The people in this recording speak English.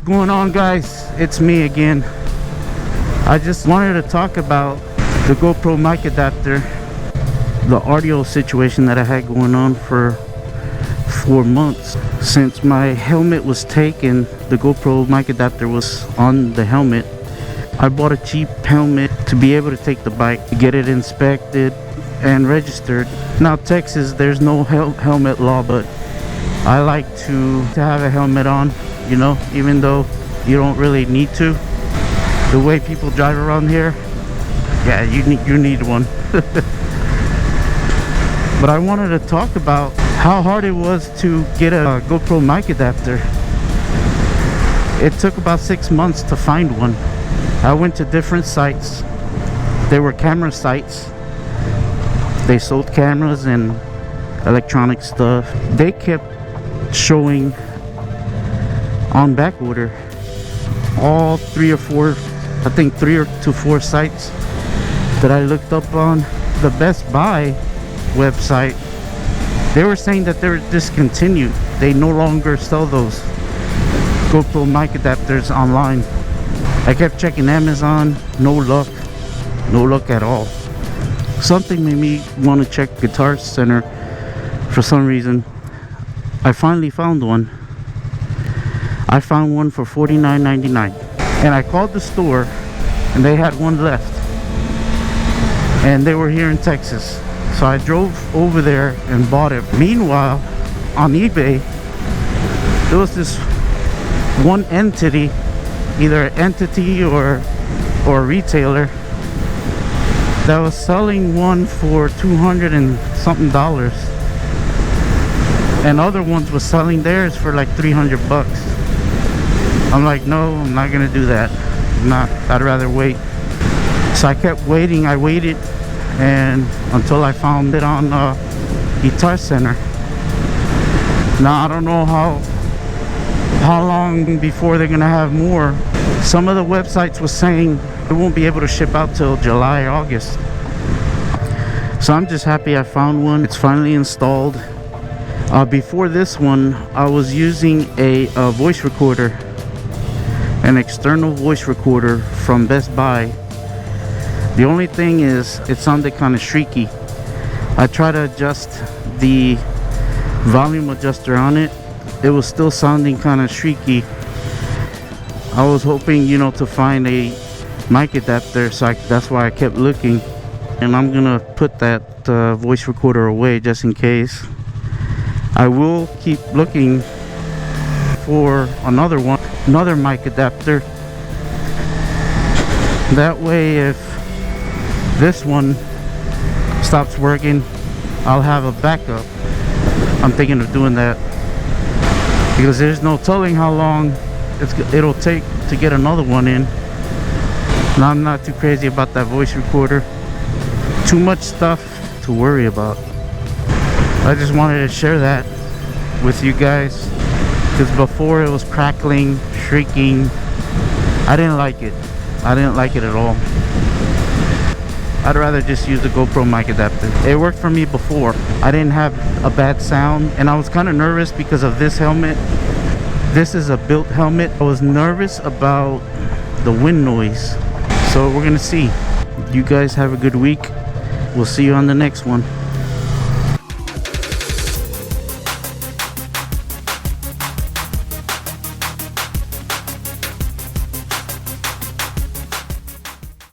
going on, guys? It's me again. I just wanted to talk about the GoPro mic adapter, the audio situation that I had going on for 4 months. Since my helmet was taken, the GoPro mic adapter was on the helmet. I bought a cheap helmet to be able to take the bike, get it inspected and registered. Now Texas, there's no helmet law, but I like to have a helmet on, you know, even though you don't really need to. The way people drive around here, yeah, you need one. But I wanted to talk about how hard it was to get a GoPro mic adapter. It took about 6 months to find one. I went to different sites. They were camera sites. They sold cameras and electronic stuff. They kept showing on back order all 3 or 4, I think 3 to 4 sites that I looked up on. The Best Buy website, they were saying that they're discontinued. They no longer sell those GoPro mic adapters online. I kept checking Amazon, no luck at all. Something made me want to check Guitar Center for some reason. I finally found one. I found one for $49.99, and I called the store and they had one left, and they were here in Texas. So I drove over there and bought it. Meanwhile, on eBay, there was this one entity, either an entity or a retailer, that was selling one for $200 and something, and other ones was selling theirs for like $300. I'm like, no, I'm not gonna do that. I'd rather wait. So I kept waiting. I waited and until I found it on Guitar Center. Now I don't know how long before they're gonna have more. Some of the websites was saying it won't be able to ship out till July or August. So I'm just happy I found one. It's finally installed. Before this one, I was using a voice recorder, an external voice recorder from Best Buy. The only thing is, it sounded kind of shrieky. I tried to adjust the volume adjuster on it. It was still sounding kind of shrieky. I was hoping, you know, to find a mic adapter, so that's why I kept looking. And I'm gonna put that voice recorder away just in case. I will keep looking for another mic adapter. That way, if this one stops working, I'll have a backup. I'm thinking of doing that because there's no telling how long it'll take to get another one in. Now, I'm not too crazy about that voice recorder. Too much stuff to worry about. I just wanted to share that with you guys, because before it was crackling, shrieking. I didn't like it. I didn't like it at all. I'd rather just use the GoPro mic adapter. It worked for me before. I didn't have a bad sound, and I was kind of nervous because of this helmet. This is a built helmet. I was nervous about the wind noise. So we're gonna see. You guys have a good week. We'll see you on the next one.